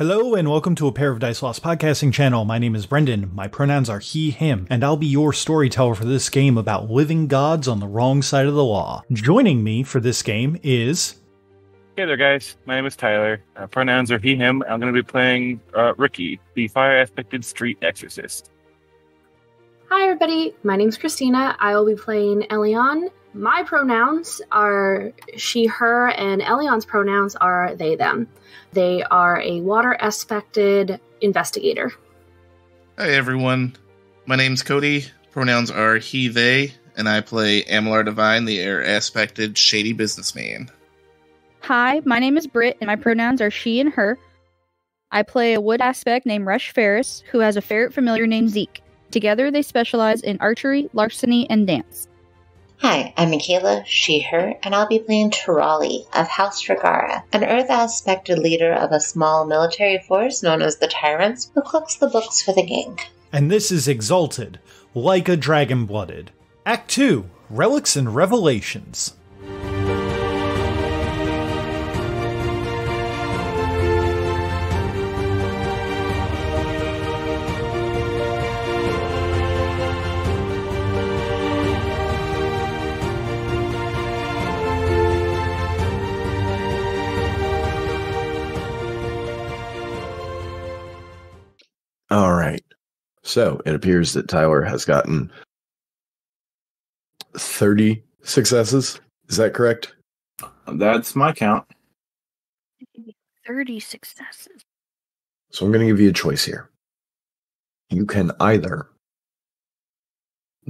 Hello and welcome to A Pair of Dice Lost podcasting channel. My name is Brendan. My pronouns are he, him, and I'll be your storyteller for this game about living gods on the wrong side of the law. Joining me for this game is... Hey there, guys. My name is Tyler. Pronouns are he, him. I'm going to be playing Ricky, the fire-aspected street exorcist. Hi, everybody. My name's Christina. I will be playing Elion. My pronouns are she, her, and Elion's pronouns are they, them. They are a water-aspected investigator. Hi, everyone. My name's Cody. Pronouns are he, they, and I play Devine, the air-aspected shady businessman. Hi, my name is Britt, and my pronouns are she and her. I play a wood aspect named Rush Ferris, who has a ferret familiar named Zeke. Together, they specialize in archery, larceny, and dance. Hi, I'm Michaela, she, her, and I'll be playing Turali of House Regara, an Earth-aspected leader of a small military force known as the Tyrants, who cooks the books for the gang. And this is Exalted, like a dragon-blooded. Act 2, Relics and Revelations. All right. So it appears that Tyler has gotten 30 successes. Is that correct? That's my count. 30 successes. So I'm going to give you a choice here. You can either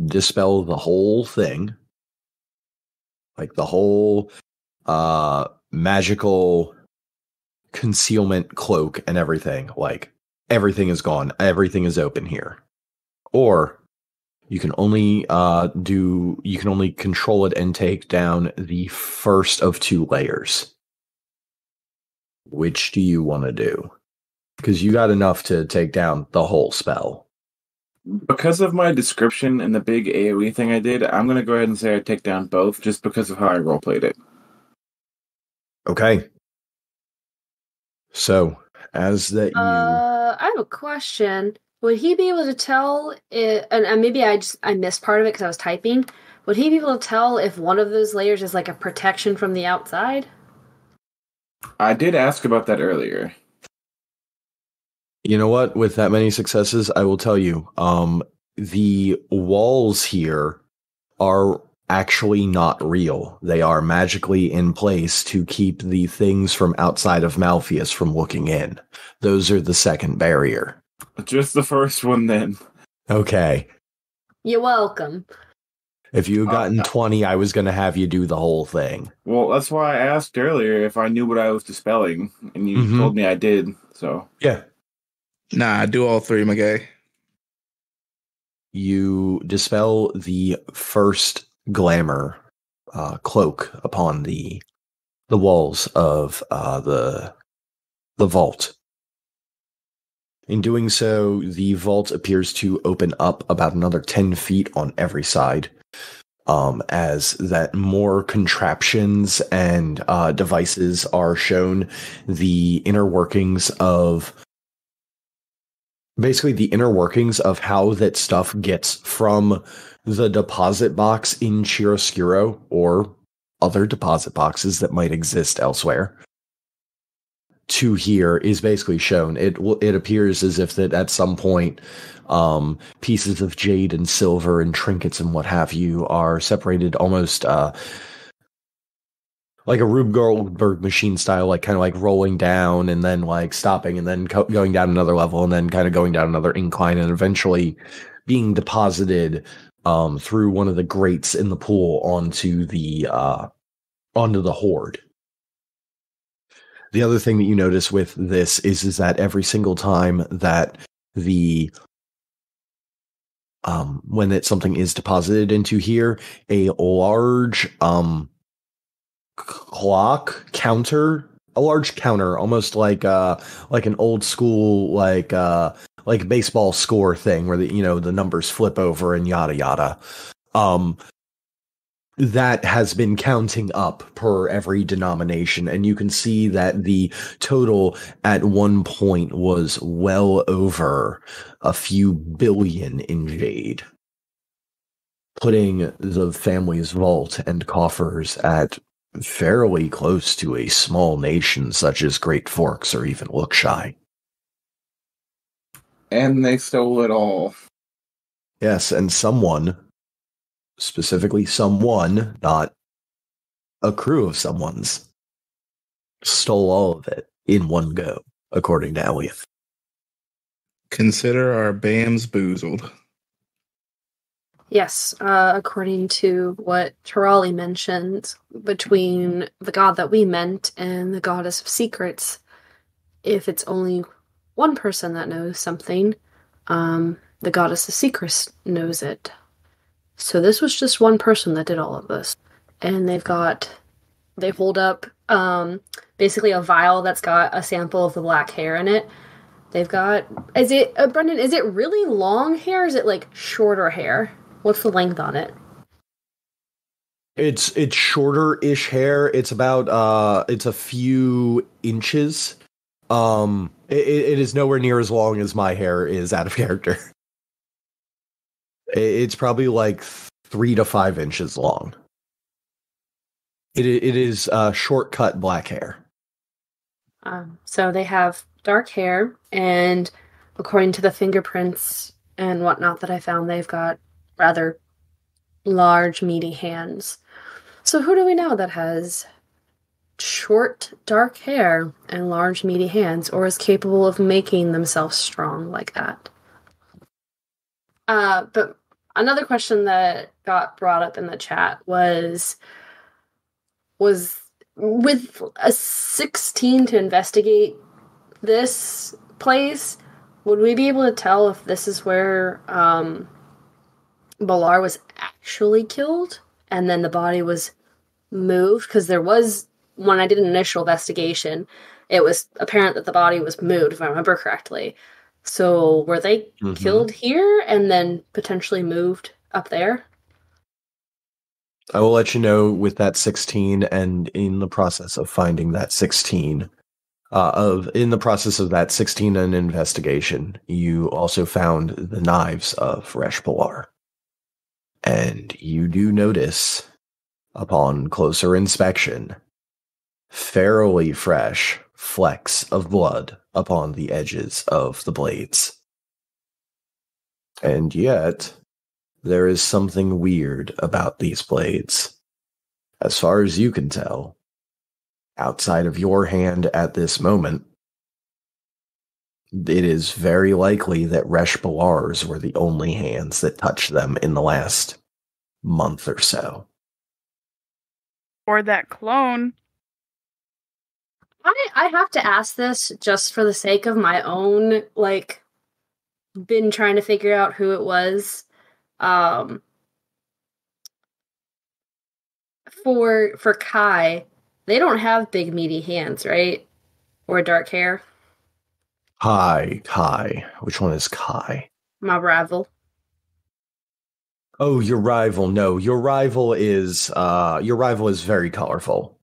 dispel the whole thing, like the whole magical concealment cloak and everything, like everything is gone. Everything is open here. Or you can only control it and take down the first of two layers. Which do you want to do? Because you got enough to take down the whole spell. Because of my description and the big AoE thing I did, I'm going to go ahead and say I take down both just because of how I roleplayed it. Okay. So, as that you... I have a question. Would he be able to tell, and maybe I missed part of it because I was typing, would he be able to tell if one of those layers is like a protection from the outside? I did ask about that earlier. You know what? With that many successes, I will tell you, the walls here are actually not real. They are magically in place to keep the things from outside of Malpheus from looking in. Those are the second barrier. Just the first one, then. Okay. You're welcome. If you had gotten 20, I was going to have you do the whole thing. Well, that's why I asked earlier if I knew what I was dispelling, and you told me I did, so... Yeah. Nah, do all three, my guy. You dispel the first glamour cloak upon the walls of the vault. In doing so, the vault appears to open up about another 10 feet on every side, as that more contraptions and devices are shown. The inner workings of how that stuff gets from the deposit box in Chiaroscuro or other deposit boxes that might exist elsewhere to here is basically shown. It appears as if that at some point pieces of jade and silver and trinkets and what have you are separated almost like a Rube Goldberg machine style, like kind of like rolling down and then like stopping and then going down another level and then kind of going down another incline and eventually being deposited through one of the grates in the pool onto the hoard. The other thing that you notice with this is that every single time that when something is deposited into here, a large counter, almost like an old school like baseball score thing where the numbers flip over and yada yada, that has been counting up per every denomination, and you can see that the total at one point was well over a few billion in jade, putting the family's vault and coffers at fairly close to a small nation such as Great Forks or even Lookshy. And they stole it all. Yes, and someone, specifically someone, not a crew of someone's, stole all of it in one go, according to Elliot. Consider our BAMs boozled. Yes, according to what Tarali mentioned, between the god that we meant and the goddess of secrets, if it's only one person that knows something, the goddess of secrets knows it. So this was just one person that did all of this. And they hold up basically a vial that's got a sample of the black hair in it. They've got, Brendan, is it really long hair or is it like shorter hair? What's the length on it? It's shorter-ish hair. It's about it's a few inches. It is nowhere near as long as my hair is out of character. It's probably like 3 to 5 inches long. It is short-cut black hair. So they have dark hair, and according to the fingerprints and whatnot that I found, they've got rather large, meaty hands. So who do we know that has short, dark hair and large, meaty hands, or is capable of making themselves strong like that? But another question that got brought up in the chat was with a 16 to investigate this place, would we be able to tell if this is where Balar was actually killed and then the body was moved? Because there was, when I did an initial investigation, it was apparent that the body was moved, if I remember correctly. So were they killed here and then potentially moved up there? I will let you know with that 16, and in the process of finding that 16, in the process of that 16 and investigation, you also found the knives of Resh Pilar. And you do notice, upon closer inspection, fairly fresh flecks of blood upon the edges of the blades. And yet, there is something weird about these blades. As far as you can tell, outside of your hand at this moment, it is very likely that Resh Pilar's were the only hands that touched them in the last month or so. Or that clone. I have to ask this just for the sake of my own, been trying to figure out who it was. For Kai, they don't have big meaty hands, right? Or dark hair. Kai. Which one is Kai? My rival. Oh, your rival. No, your rival is very colorful.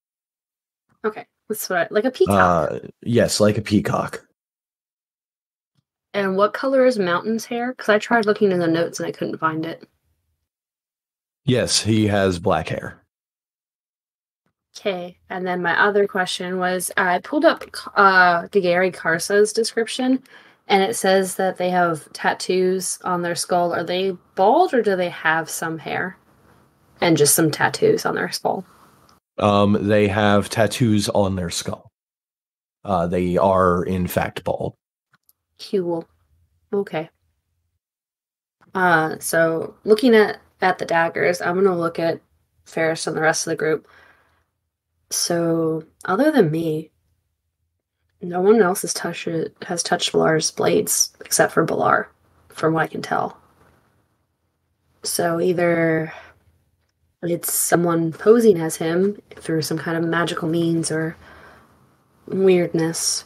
Okay, that's what like a peacock. Yes, like a peacock. And what color is Mountain's hair? Because I tried looking in the notes and I couldn't find it. Yes, he has black hair. Okay, and then my other question was, I pulled up Gagari Karsa's description, and it says that they have tattoos on their skull. Are they bald, or do they have some hair? And just some tattoos on their skull? They have tattoos on their skull. They are, in fact, bald. Cool. Okay. So, looking at the daggers, I'm going to look at Ferris and the rest of the group. So, other than me, no one else has touched Balar's blades except for Balar, from what I can tell. So either it's someone posing as him through some kind of magical means or weirdness,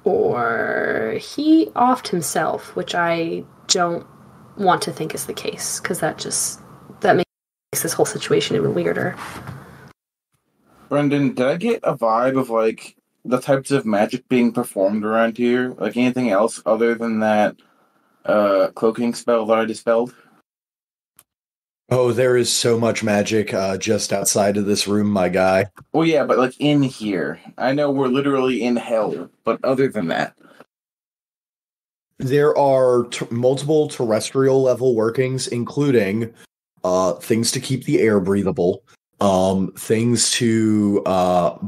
or he offed himself, which I don't want to think is the case, because that makes this whole situation even weirder. Brendan, did I get a vibe of like the types of magic being performed around here? Like anything else other than that cloaking spell that I dispelled? Oh, there is so much magic just outside of this room, my guy. Well, yeah, but like in here. I know we're literally in hell, but other than that. There are multiple terrestrial level workings, including things to keep the air breathable, things to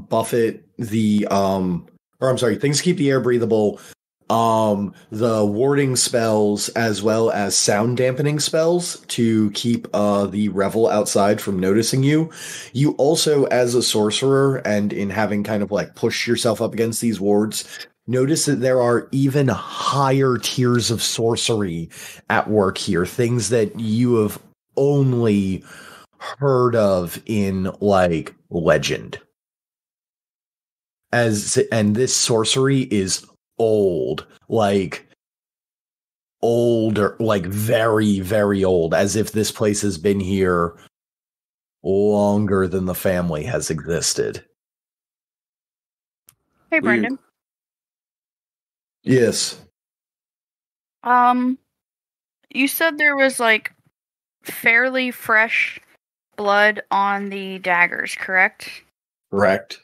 buffet the things to keep the air breathable, the warding spells as well as sound dampening spells to keep the revel outside from noticing you. You also, as a sorcerer, and in having kind of like pushed yourself up against these wards, notice that there are even higher tiers of sorcery at work here, things that you have only heard of in like legend. And this sorcery is old, like older, like very, very old, as if this place has been here longer than the family has existed. Hey, Brendan. Weird. Yes. You said there was like fairly fresh blood on the daggers, correct? Correct.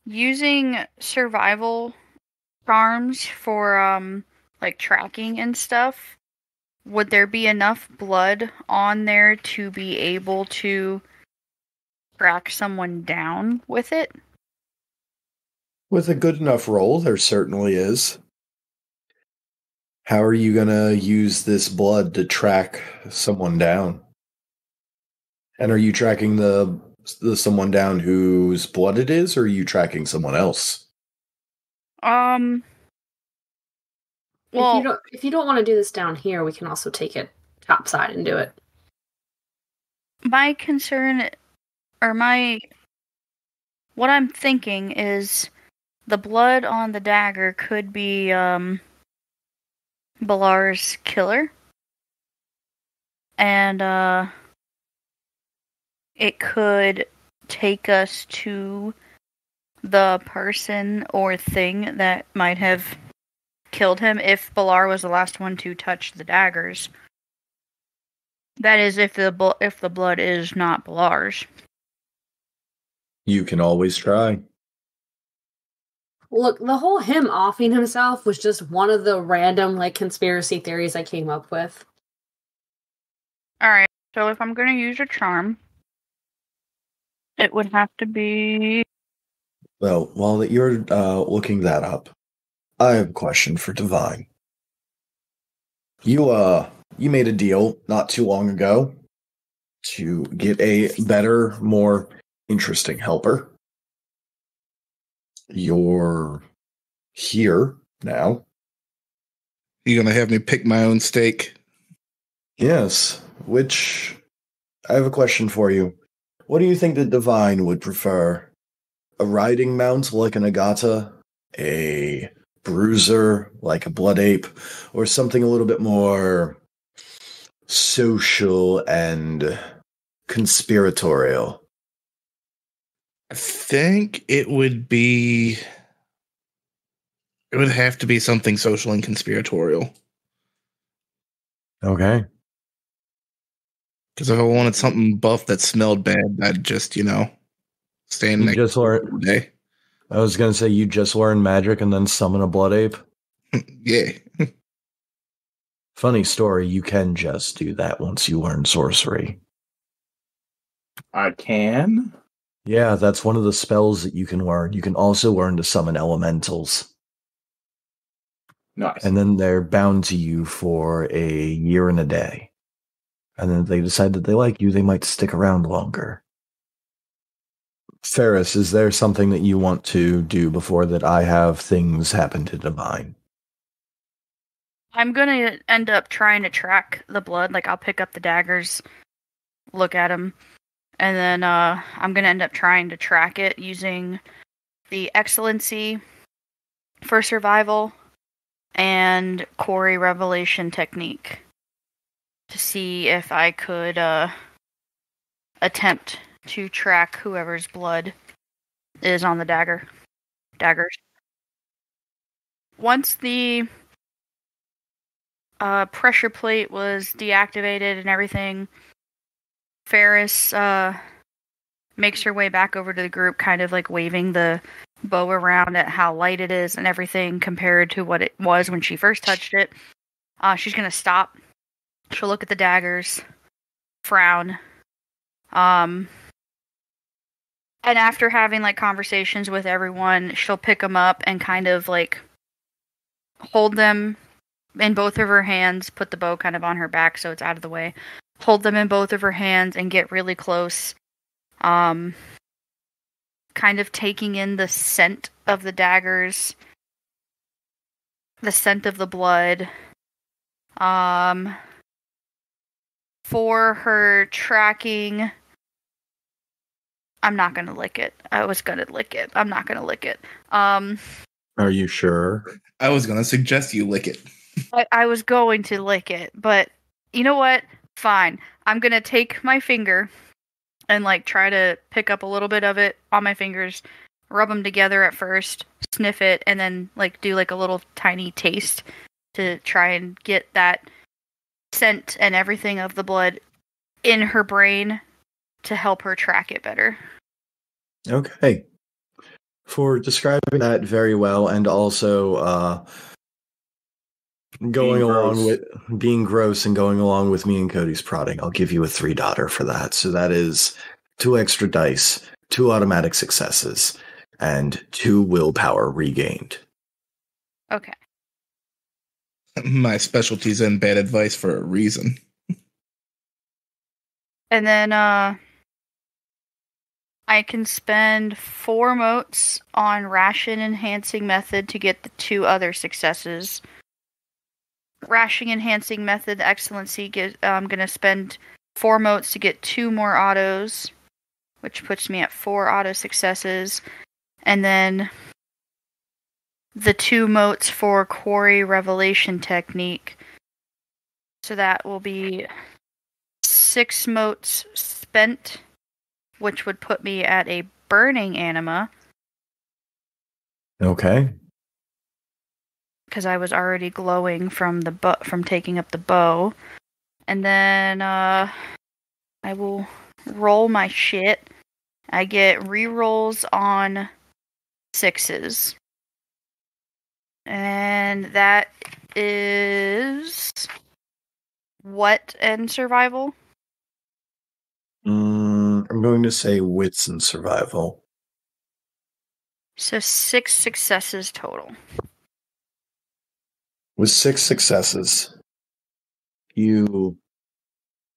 Using survival charms for like tracking and stuff, would there be enough blood on there to be able to track someone down with it? With a good enough roll, there certainly is. How are you gonna use this blood to track someone down? And are you tracking the someone down whose blood it is, or are you tracking someone else? Well, If you don't want to do this down here, we can also take it topside and do it. my concern, or what I'm thinking is the blood on the dagger could be, Balar's killer. And, it could take us to the person or thing that might have killed him if Balar was the last one to touch the daggers. That is, if the blood is not Balar's. You can always try. Look, the whole him offing himself was just one of the random like conspiracy theories I came up with. Alright, so if I'm gonna use a charm, it would have to be... Well, while you're looking that up, I have a question for Devine. You made a deal not too long ago to get a better, more interesting helper. You're here now. You gonna have me pick my own steak? Yes, which I have a question for you. What do you think that Devine would prefer? A riding mount like an Agata? A bruiser like a blood ape? Or something a little bit more social and conspiratorial? I think it would have to be something social and conspiratorial. Okay. Because if I wanted something buff that smelled bad, I'd just, stand You next just to it learn. all day. I was gonna say you just learn magic and then summon a blood ape. Yeah. Funny story, you can just do that once you learn sorcery. I can? Yeah, that's one of the spells that you can learn. You can also learn to summon elementals. Nice. And then they're bound to you for a year and a day. And then if they decide that they like you, they might stick around longer. Ferris, is there something that you want to do before that I have things happen to Devine? I'm gonna end up trying to track the blood. Like, I'll pick up the daggers, look at them, and then I'm gonna end up trying to track it using the Excellency for survival and Quarry Revelation technique. to see if I could attempt to track whoever's blood is on the daggers. Once the pressure plate was deactivated and everything, Ferris makes her way back over to the group, kind of like waving the bow around at how light it is and everything compared to what it was when she first touched it. She's gonna stop. She'll look at the daggers, frown, and after having like conversations with everyone, she'll pick them up and kind of like hold them in both of her hands, put the bow kind of on her back so it's out of the way, hold them in both of her hands and get really close, kind of taking in the scent of the daggers, the scent of the blood. For her tracking, I'm not gonna lick it. I was gonna lick it. I'm not gonna lick it. Are you sure? I was going to suggest you lick it. I was going to lick it, but you know what? Fine. I'm gonna take my finger and like try to pick up a little bit of it on my fingers, rub them together at first, sniff it, and then like do like a little tiny taste to try and get that scent and everything of the blood in her brain to help her track it better. Okay. For describing that very well, and also going along with being gross and going along with me and Cody's prodding, I'll give you a 3 for that. So that is 2 extra dice, 2 automatic successes, and 2 willpower regained. Okay. My specialty's in bad advice for a reason. And then I can spend 4 motes on ration enhancing method to get the 2 other successes. Ration enhancing method excellency, I'm going to spend 4 motes to get 2 more autos, which puts me at 4 auto successes. And then the 2 motes for quarry revelation technique. So that will be 6 motes spent, which would put me at a burning anima. Okay. Because I was already glowing from from taking up the bow. And then I will roll my shit. I get rerolls on 6s. And that is what and survival? I'm going to say wits and survival. So 6 successes total. With 6 successes, you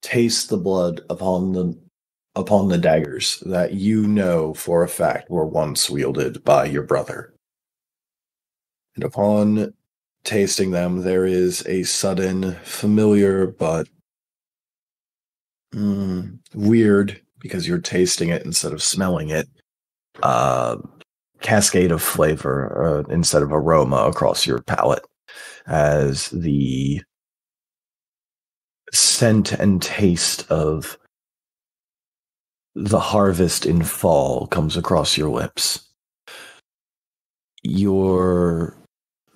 taste the blood upon the daggers that you know for a fact were once wielded by your brother. And upon tasting them, there is a sudden, familiar, but weird, because you're tasting it instead of smelling it, cascade of flavor instead of aroma across your palate, as the scent and taste of the harvest in fall comes across your lips. Your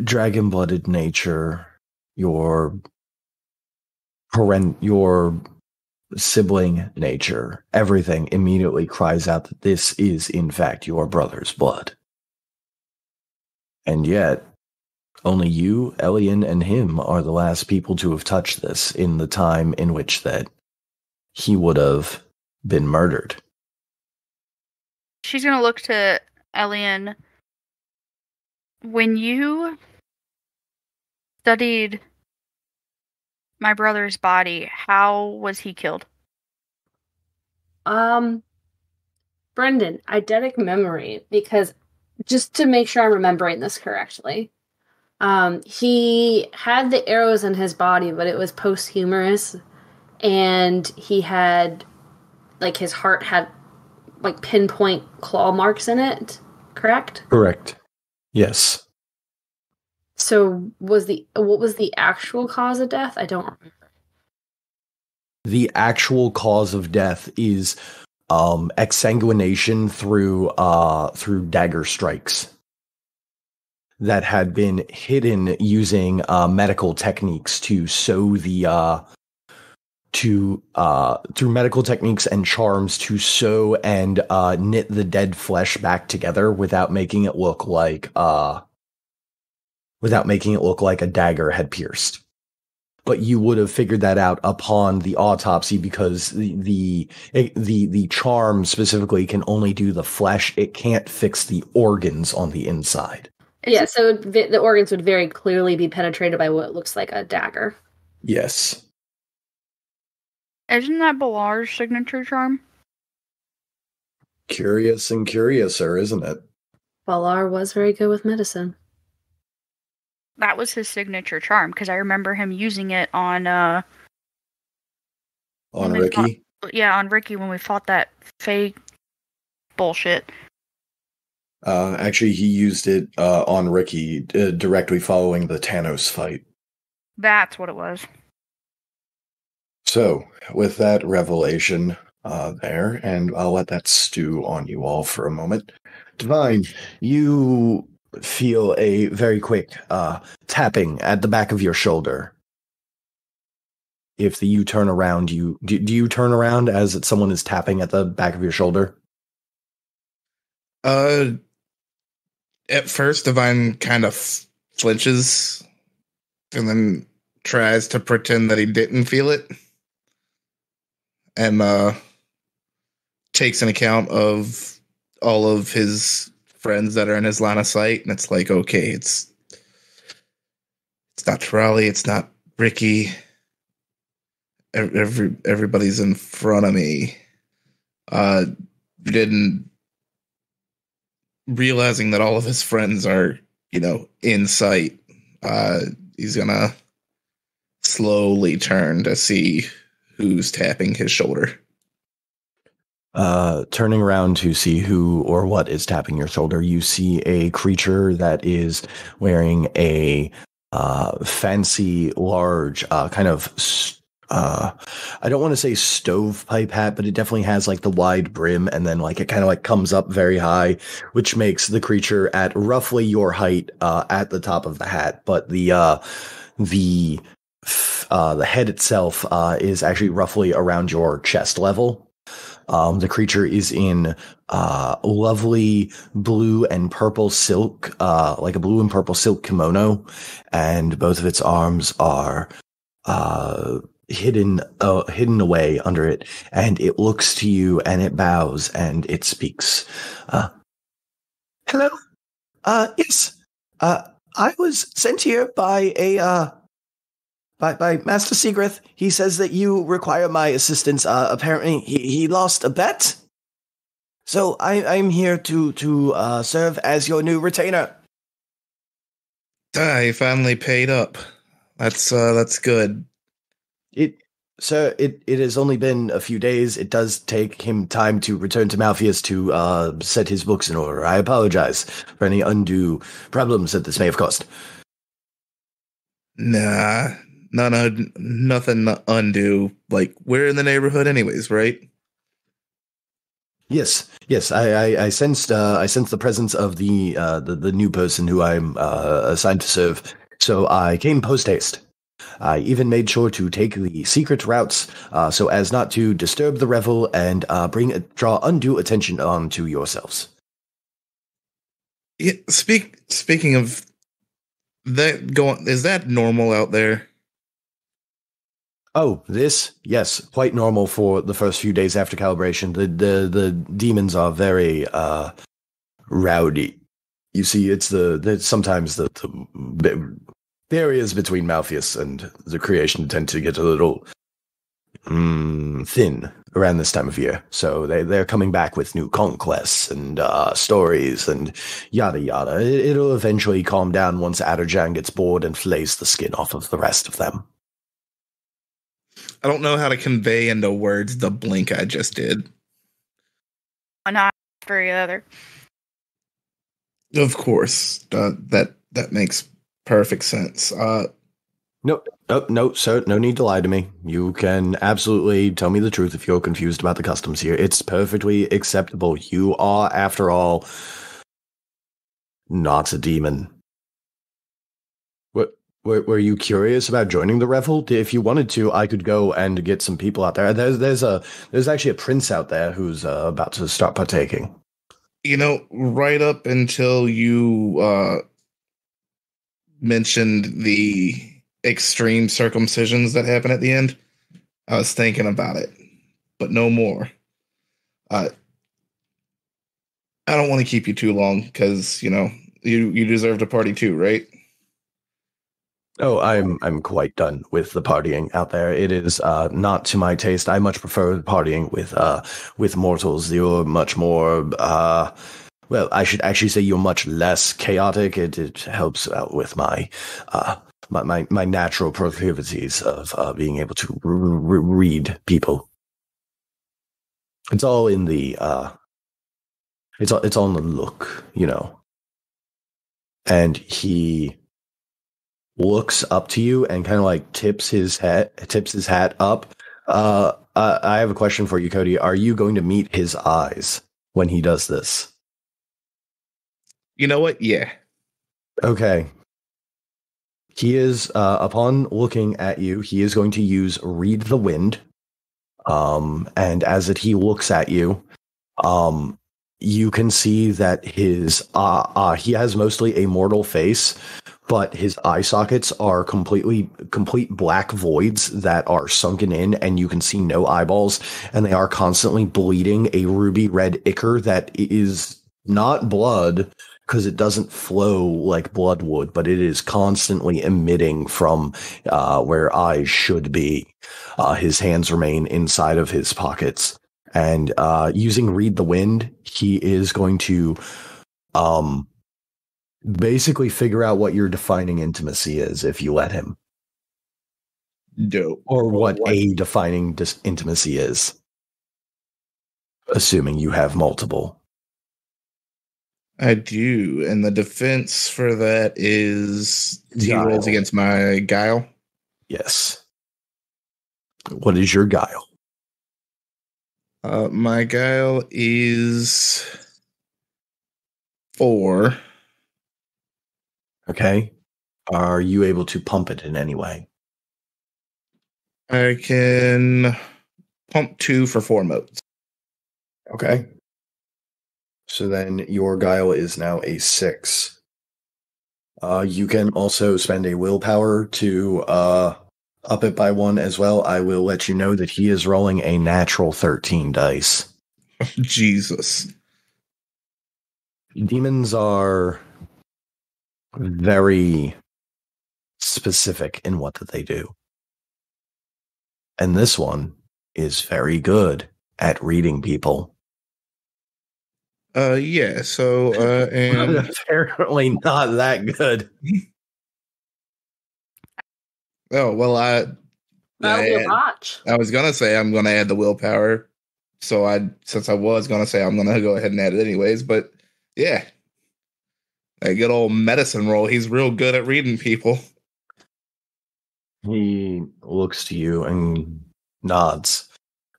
dragon-blooded nature, your sibling nature, everything immediately cries out that this is, in fact, your brother's blood. And yet, only you, Elian, and him are the last people to have touched this in the time in which that he would have been murdered. She's going to look to Elian. When you studied my brother's body, how was he killed? Brendan, eidetic memory, because just to make sure I'm remembering this correctly, he had the arrows in his body, but it was posthumous, and he had, like, his heart had, like, pinpoint claw marks in it, correct? Correct. Yes. So what was the actual cause of death? I don't remember. The actual cause of death is exsanguination through dagger strikes that had been hidden using medical techniques to sew the through medical techniques and charms to sew and knit the dead flesh back together without making it look like a dagger had pierced. But you would have figured that out upon the autopsy because the charm specifically can only do the flesh. It can't fix the organs on the inside. Yeah, so the organs would very clearly be penetrated by what looks like a dagger. Yes. Isn't that Balar's signature charm? Curious and curiouser, isn't it? Balar was very good with medicine. That was his signature charm, because I remember him using it on Ricky? On Ricky when we fought that fake bullshit. Actually, he used it on Ricky directly following the Thanos fight. That's what it was. So, with that revelation there, and I'll let that stew on you all for a moment. Devine, you feel a very quick tapping at the back of your shoulder. If you turn around, do you turn around as someone is tapping at the back of your shoulder? At first, Devine kind of flinches and then tries to pretend that he didn't feel it and takes an account of all of his friends that are in his line of sight, and it's like, okay, it's not Trolley, it's not Ricky. Everybody's in front of me. Didn't realizing that all of his friends are, in sight. He's gonna slowly turn to see who's tapping his shoulder. Turning around to see who or what is tapping your shoulder, you see a creature that is wearing a fancy, large, kind of, I don't want to say stovepipe hat, but it definitely has like the wide brim, and then like it kind of like comes up very high, which makes the creature at roughly your height at the top of the hat. But the head itself is actually roughly around your chest level. The creature is in lovely blue and purple silk, like a blue and purple silk kimono, and both of its arms are hidden away under it, and it looks to you and it bows and it speaks. Hello? Yes. I was sent here by by Master Seagrith. He says that you require my assistance. Apparently he lost a bet. So I'm here to serve as your new retainer. He finally paid up. That's good. It has only been a few days. It does take him time to return to Malpheus to set his books in order. I apologize for any undue problems that this may have caused. Nah, nothing undue. Like, we're in the neighborhood anyways, right? Yes. I sensed the presence of the new person who I'm assigned to serve, so I came post haste. I even made sure to take the secret routes so as not to disturb the revel and draw undue attention onto yourselves. Yeah, speaking of that, is that normal out there? Oh, yes, quite normal for the first few days after calibration. The demons are very rowdy. You see, it's sometimes the areas between Malpheus and the creation tend to get a little thin around this time of year. So they're coming back with new conquests and stories and yada yada. It'll eventually calm down once Adderjan gets bored and flays the skin off of the rest of them. I don't know how to convey into words the blink I just did. Not for either. Of course, that makes perfect sense. No, sir, no need to lie to me. You can absolutely tell me the truth if you're confused about the customs here. It's perfectly acceptable. You are, after all, not a demon. Were you curious about joining the revel? If you wanted to, I could go and get some people out there. There's actually a prince out there who's about to start partaking. Right up until you mentioned the extreme circumcisions that happen at the end, I was thinking about it, but no more. I don't want to keep you too long because you deserve to party too, right? Oh, I'm quite done with the partying out there. It is not to my taste. I much prefer partying with mortals. You're much more well, I should actually say you're much less chaotic. It helps out with my my natural proclivities of being able to read people. It's all in the it's all in the look, And he looks up to you and kind of like tips his hat up. I have a question for you, Cody. Are you going to meet his eyes when he does this? You know what? Yeah. Okay. He is, upon looking at you, he is going to use Read the Wind. And as he looks at you, you can see that his, he has mostly a mortal face, but his eye sockets are complete black voids that are sunken in, and you can see no eyeballs, and they are constantly bleeding a ruby red ichor that is not blood, because it doesn't flow like blood would, but it is constantly emitting from where eyes should be. His hands remain inside of his pockets. And using Read the Wind, he is going to basically figure out what your defining intimacy is if you let him. Dope. Or what a defining intimacy is. Assuming you have multiple. I do, and the defense for that is he rolls against my guile. Yes. What is your guile? My guile is 4. Okay. Are you able to pump it in any way? I can pump 2 for 4 motes. Okay. So then your guile is now a 6. You can also spend a willpower to up it by 1 as well. I will let you know that he is rolling a natural 13 dice. Jesus. Demons are very specific in what that they do. And this one is very good at reading people. Yeah, so, and apparently not that good. Oh, well, That'll be a botch. I was gonna say I'm gonna add the willpower. So since I was gonna say I'm gonna go ahead and add it anyways, but yeah. That good old medicine roll, he's real good at reading people. He looks to you and nods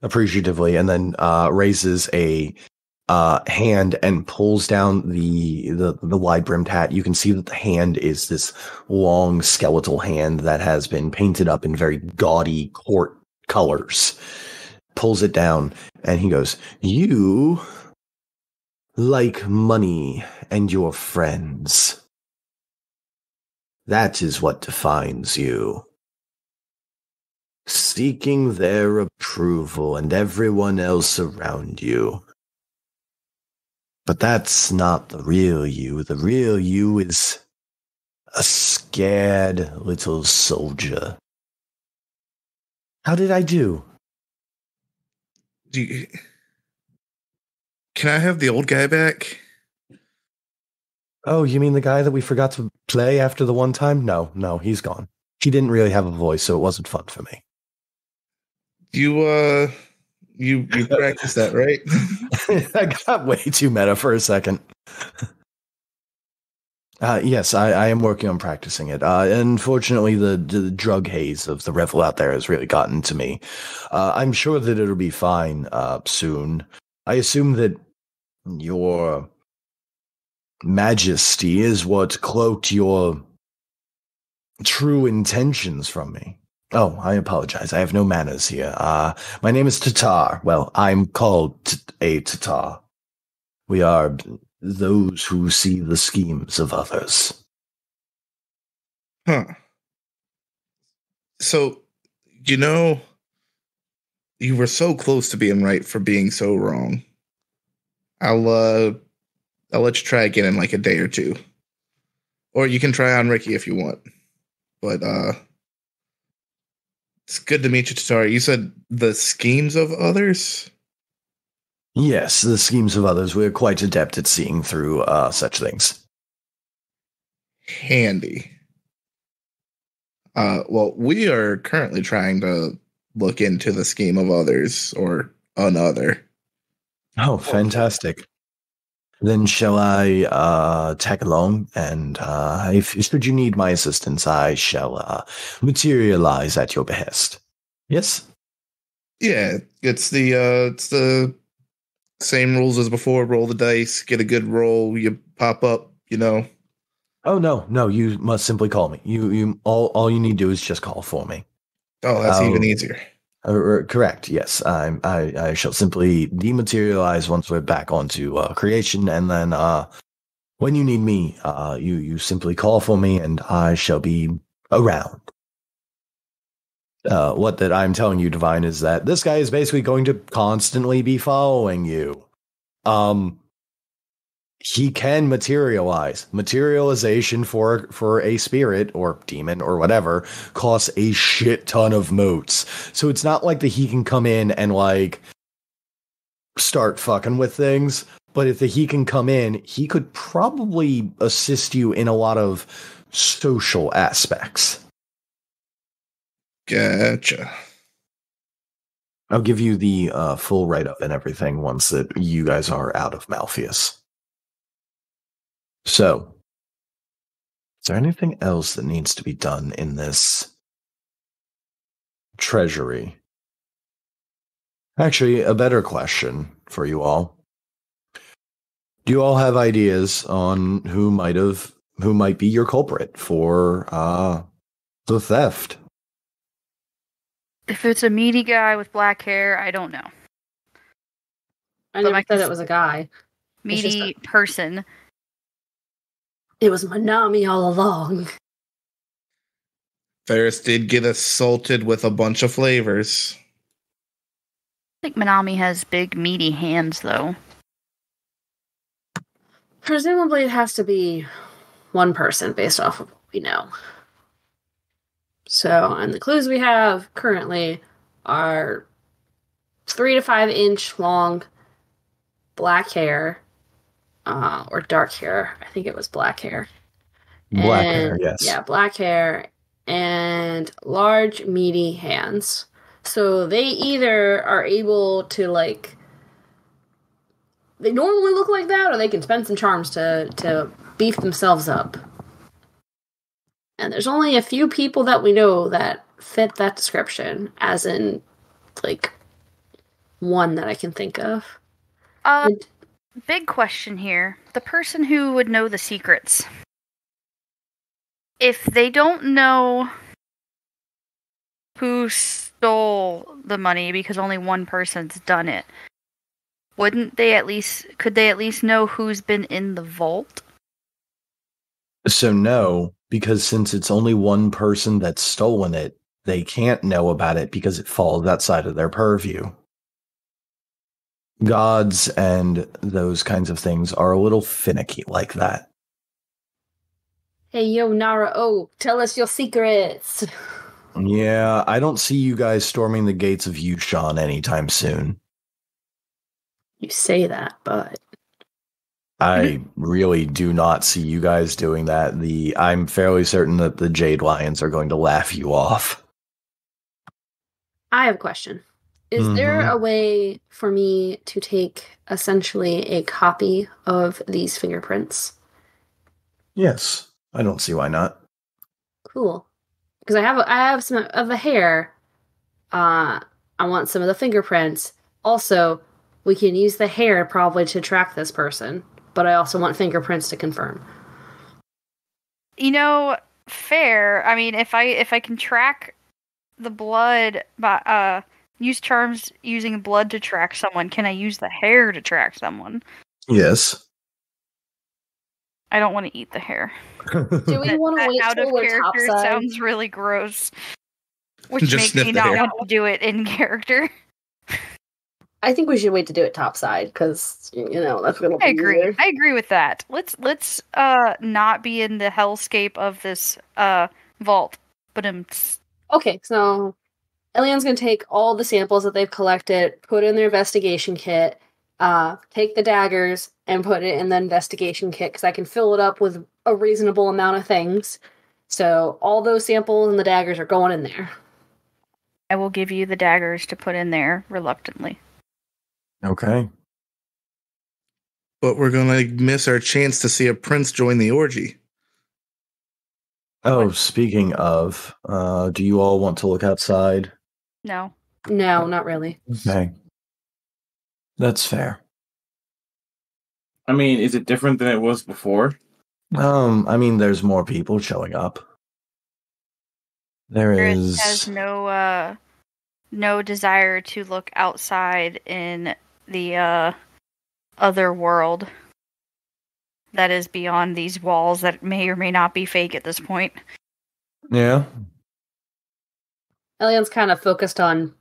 appreciatively and then raises a hand and pulls down the wide-brimmed hat. You can see that the hand is this long skeletal hand that has been painted up in very gaudy court colors. Pulls it down and he goes, "You like money and your friends. That is what defines you. Seeking their approval and everyone else around you. But that's not the real you. The real you is a scared little soldier." How did I do? Can I have the old guy back? Oh, you mean the guy that we forgot to play after the one time? No, he's gone. He didn't really have a voice, so it wasn't fun for me. You practiced that, right? I got way too meta for a second. Yes, I am working on practicing it. Unfortunately, the drug haze of the revel out there has really gotten to me. I'm sure that it'll be fine soon. I assume that your majesty is what cloaked your true intentions from me. Oh, I apologize. I have no manners here. My name is Tatar. Well, I'm called a Tatar. We are those who see the schemes of others. Huh. So, you know, you were so close to being right for being so wrong. I'll let you try again in like a day or two. Or you can try on Ricky if you want. But it's good to meet you, Tatar. You said the schemes of others? Yes, the schemes of others. We're quite adept at seeing through such things. Handy. Well, we are currently trying to look into the scheme of others or another. Oh, fantastic. Then shall I tag along? And if should you need my assistance, I shall materialize at your behest. Yes? Yeah, it's the same rules as before. Roll the dice, get a good roll, you pop up, you know. Oh no, you must simply call me. You all you need to do is just call for me. Oh, that's even easier. Correct. Yes, I shall simply dematerialize once we're back onto creation, and then when you need me, you simply call for me, and I shall be around. What that I'm telling you, Devine, is that this guy is basically going to constantly be following you. He can materialize. Materialization for a spirit or demon or whatever costs a shit ton of motes. So it's not like that he can come in and like start fucking with things. But if he can come in, he could probably assist you in a lot of social aspects. Gotcha. I'll give you the full write-up and everything once that you guys are out of Malpheus. So, is there anything else that needs to be done in this treasury? Actually, a better question for you all. Do you all have ideas on who might be your culprit for the theft? If it's a meaty guy with black hair, I don't know. I never said it was a guy. Meaty person. It was Manami all along. Ferris did get assaulted with a bunch of flavors. I think Manami has big, meaty hands, though. Presumably it has to be one person based off of what we know. So, and the clues we have currently are 3 to 5 inch long black hair, or dark hair. I think it was black hair. Black hair, yes. Yeah, black hair and large, meaty hands. So they either are able to, like, they normally look like that, or they can spend some charms to beef themselves up. And there's only a few people that we know that fit that description, as in, like, one that I can think of. Big question here. The person who would know the secrets. If they don't know who stole the money because only one person's done it, could they at least know who's been in the vault? So no, because since it's only one person that's stolen it, they can't know about it because it falls outside of their purview. Gods and those kinds of things are a little finicky like that. Hey, yo, Nara, tell us your secrets. Yeah, I don't see you guys storming the gates of Yushan anytime soon. You say that, but I really do not see you guys doing that. I'm fairly certain that the Jade Lions are going to laugh you off. I have a question. Is there a way for me to take essentially a copy of these fingerprints Yes, I don't see why not. Cool. Because I have some of the hair. I want some of the fingerprints. Also, we can use the hair probably to track this person, but I also want fingerprints to confirm. Fair. I mean, if I can track the blood by use charms using blood to track someone, can I use the hair to track someone? Yes. I don't want to eat the hair. Do we want to wait out till of we're character topside? sounds really gross. Which Just makes me sniff the not hair. want to do it in character. I think we should wait to do it topside because that's gonna be I agree. easier. I agree with that. Let's not be in the hellscape of this vault. But Okay, so Elian's gonna take all the samples that they've collected, put in their investigation kit, take the daggers and put it in the investigation kit because I can fill it up with a reasonable amount of things. So all those samples and the daggers are going in there. I will give you the daggers to put in there reluctantly. Okay. But we're gonna miss our chance to see a prince join the orgy. Oh, speaking of, do you all want to look outside? No. No, not really. Okay. That's fair. I mean, is it different than it was before? I mean, there's more people showing up. There Spirit is... has no desire to look outside in the other world that is beyond these walls that may or may not be fake at this point. Yeah. Elian's kind of focused on,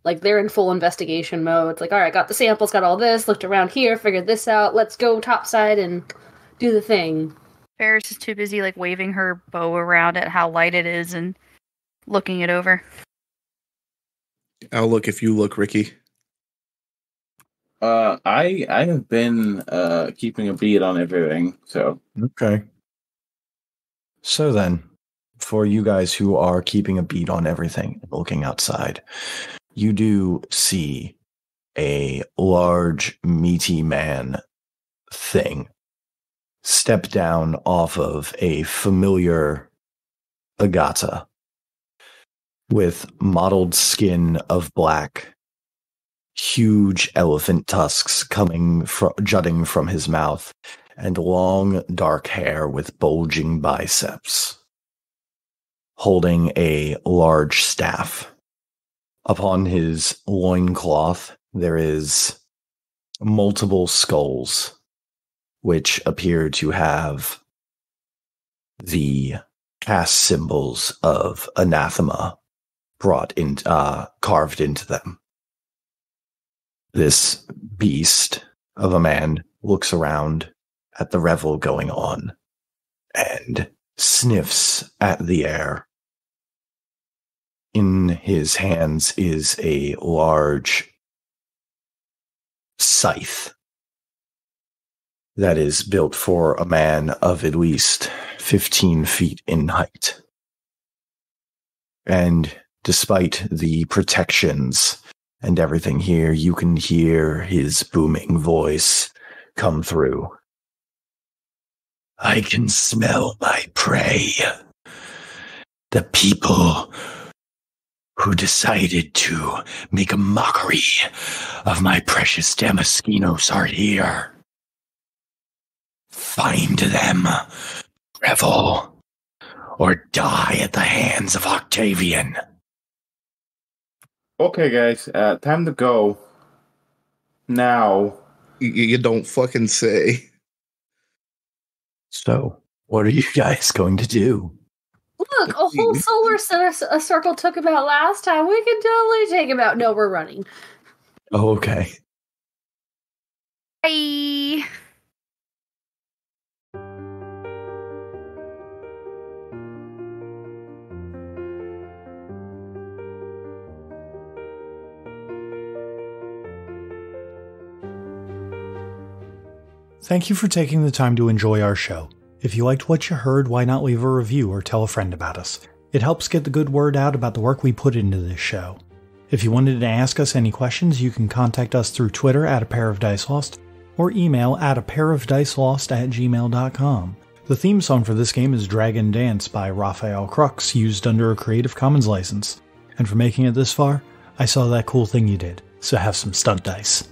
they're in full investigation mode. It's like, all right, got the samples, got all this, looked around here, figured this out, let's go topside and do the thing. Ferris is too busy, waving her bow around at how light it is and looking it over. I'll look if you look, Ricky. I have been keeping a bead on everything, so. Okay. So then, for you guys who are keeping a bead on everything and looking outside, you do see a large, meaty man thing step down off of a familiar agata with mottled skin of black, huge elephant tusks jutting from his mouth, and long dark hair with bulging biceps, holding a large staff. Upon his loincloth, there is multiple skulls, which appear to have the cast symbols of anathema carved into them. This beast of a man looks around at the revel going on and sniffs at the air. In his hands is a large scythe that is built for a man of at least 15 feet in height. And despite the protections and everything here, you can hear his booming voice come through. I can smell my prey. The people who decided to make a mockery of my precious Damaskinos are here. Find them, revel, or die at the hands of Octavian. Okay, guys, time to go. Now. You don't fucking say. So, what are you guys going to do? Look, a whole solar circle took him out last time. We can totally take him out. No, we're running. Oh, okay. Bye. Thank you for taking the time to enjoy our show. If you liked what you heard, why not leave a review or tell a friend about us? It helps get the good word out about the work we put into this show. If you wanted to ask us any questions, you can contact us through Twitter @apairofdicelost or email @apairofdicelost@gmail.com. The theme song for this game is Dragon Dance by Raphael Crux, used under a Creative Commons license. And for making it this far, I saw that cool thing you did, so have some stunt dice.